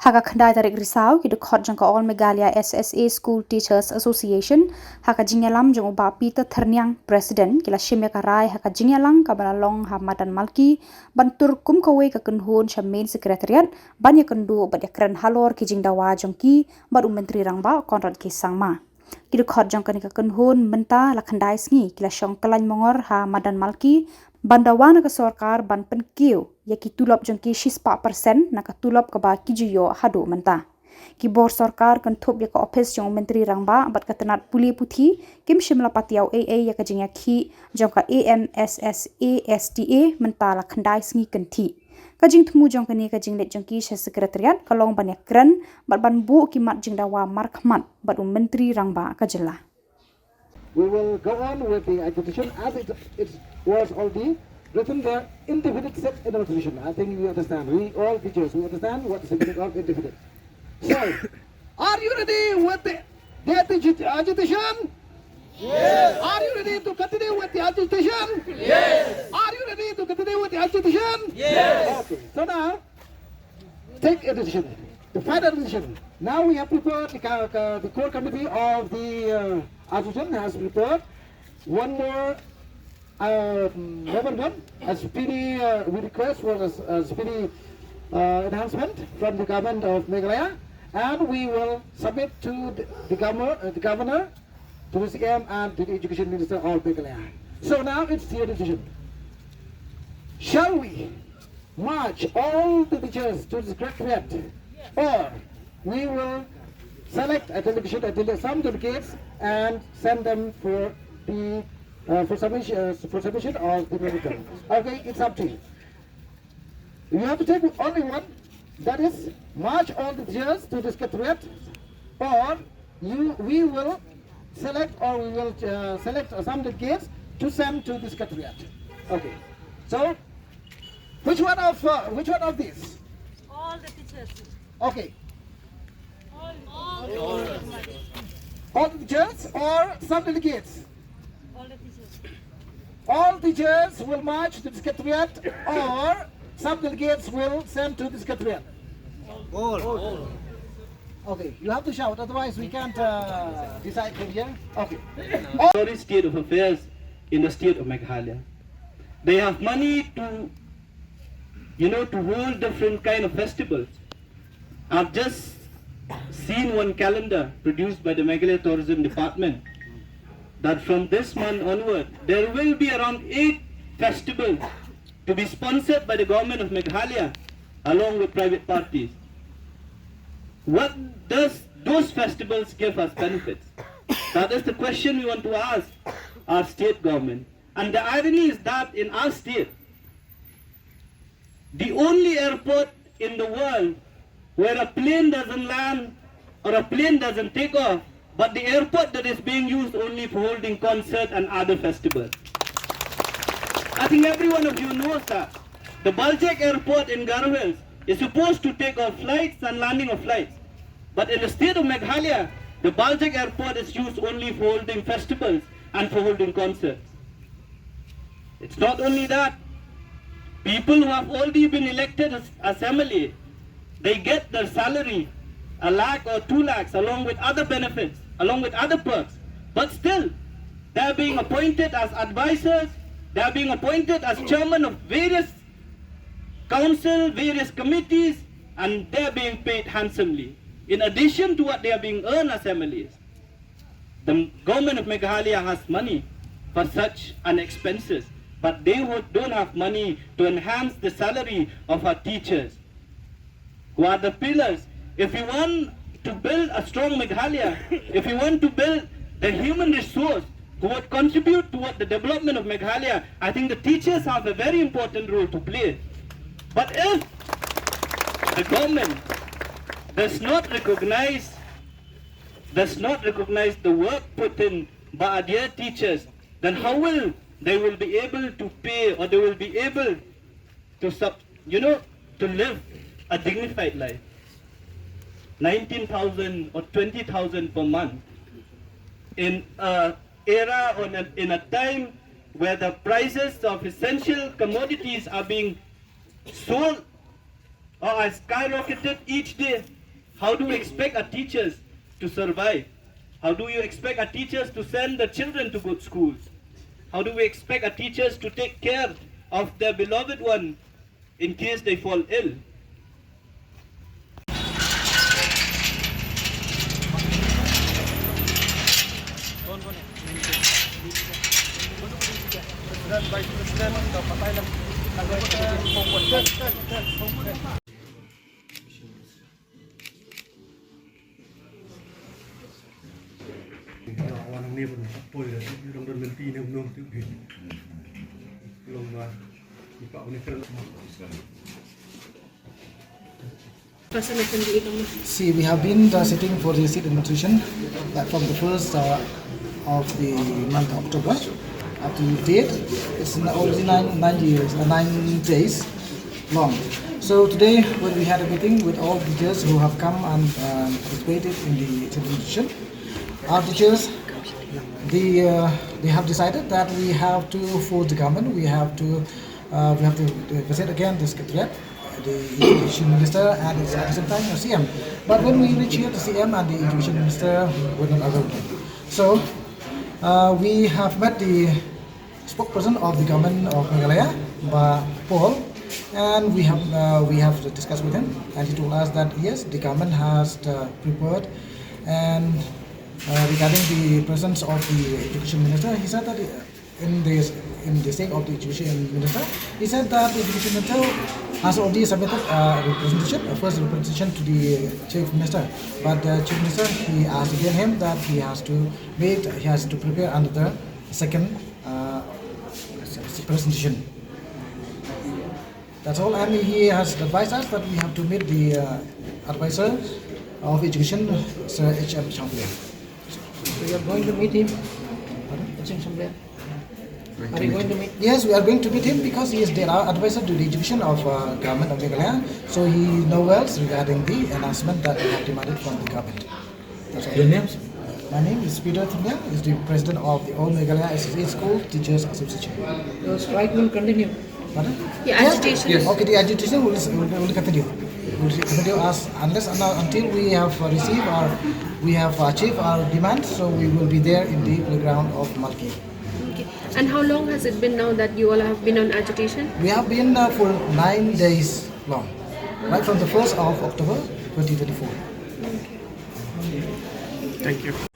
Haka khandai tarik Risaw ki dkhot jong ka all Meghalaya SSA School Teachers Association haka jingialam jong Bah Peter Thyrniang President kila shim ka rai haka jingialang ka balalong ha Madan Malki ban Tur kawei ka kynhun sha Main Secretariat ban iakynduh ban iakren halor ki jingdawa jong ki ban Myntri Rangbah Conrad ki Sangma. Ki dkhot jong ka kynhun mynta la khandai sngi kila shong kyllain myngngor ha Madan Malki bandawan ka sarkar ban penkiu ya ki tulop jong ki 6% na ka tulop ka ba ki juyo hadu mynta. Ki bor sarkar kan thup ya ka office jong Myntri Rangbah bat ka Tnat Pule Puthi kim shimla patiau AA ya ka jingya ki jong ka Amssasta mynta la khandai sngi kanthi. Ka jing thmu jong kani ka jinglet jong ki Sha Secretariat ka long ban iakren bat ban bu ki mat jingdawa markhmat bat Myntri Rangbah ka Jylla. We will go on with the agitation as it was already written there, indefinite set in our tradition. I think we understand. We all teachers, we understand what is the meaning of indefinite. So, are you ready with the agitation? Yes. Are you ready to continue with the agitation? Yes. Are you ready to continue with the agitation? Yes. Okay. So now, take a decision. The final decision. Now we have prepared the core committee of the agitation has prepared one more memorandum as speedy we request for a speedy enhancement from the government of Meghalaya, and we will submit to the governor, to the CM, and to the education minister of Meghalaya. So now it's your decision. Shall we march all the teachers to the secretariat, or we will select a delegation, some delegates, and send them for the for submission of the memorandum? Okay, it's up to you. You have to take only one. That is, march all the teachers to the secretariat, or we will select, select some delegates to send to the secretariat. Okay. So, which one of these? All the teachers. Okay. All. All the teachers or some delegates? All the teachers. All teachers will march to the secretariat, or some delegates will send to the secretariat? All. Okay, you have to shout, otherwise we can't decide from here. Okay. Sorry state of affairs in the state of Meghalaya. They have money to, to hold different kind of festivals. I've just seen one calendar produced by the Meghalaya Tourism Department that from this month onward, there will be around 8 festivals to be sponsored by the government of Meghalaya along with private parties. What does those festivals give us benefits? That is the question we want to ask our state government. And the irony is that in our state, the only airport in the world where a plane doesn't land or a plane doesn't take off, but the airport that is being used only for holding concerts and other festivals. I think every one of you knows that. The Baljak airport in Garhwal is supposed to take off flights and landing of flights. But in the state of Meghalaya, the Baljak airport is used only for holding festivals and for holding concerts. It's not only that. People who have already been elected as MLA, they get their salary, 1 lakh or 2 lakhs, along with other benefits, along with other perks. But still, they're being appointed as advisors, they're being appointed as chairman of various council, various committees, and they're being paid handsomely. In addition to what they are being earned as MLAs, the government of Meghalaya has money for such an expenses, but they don't have money to enhance the salary of our teachers, who are the pillars. If you want to build a strong Meghalaya, if you want to build the human resource who would contribute toward the development of Meghalaya, I think the teachers have a very important role to play. But if the government does not recognize the work put in by our dear teachers, then how will they be able to pay, or they will be able to live a dignified life? 19,000 or 20,000 per month in an era or in a time where the prices of essential commodities are being sold are skyrocketed each day. How do we expect our teachers to survive? How do you expect our teachers to send the children to good schools? How do we expect our teachers to take care of their beloved one in case they fall ill? Orang ni pun apa ya? Orang bermenti ni belum tu gini. Belum ipak ni kena. See, we have been sitting for the seat administration from the first of the month of October up to date. It's already 9 days long. So today, when we had a meeting with all teachers who have come and participated in the administration, our teachers, they have decided that we have to force the government. We have to visit again the Secretariat, the Education Minister, and at the same time the CM. But when we reach here, the CM and the Education Minister were not available. So we have met the spokesperson of the government of Meghalaya, Bah Peter, and we have discussed with him, and he told us that yes, the government has prepared. And regarding the presence of the Education Minister, he said that in the sake of the Education Minister, he said that the Education Minister has already submitted a first representation to the Chief Minister. But the Chief Minister, he asked again him that he has to prepare another second presentation. That's all, and he has advised us that we have to meet the advisor of education, Sir H.M. So you are going to meet him? Are you going to meet? Yes, we are going to meet him because he is the advisor to the education of government of Meghalaya. So he knows well regarding the announcement that we have demanded from the government. That's all. Your name? My name is Peter Thyrniang. Is the president of the All Meghalaya SSA School Teachers Association. The strike will continue. Pardon? The agitation. Yes. Okay, the agitation will continue. Will continue unless until we have received or we have achieved our demand. So we will be there in the playground of Malki. Okay. And how long has it been now that you all have been on agitation? We have been for 9 days long, right from the 1st of October 2024. Thank you.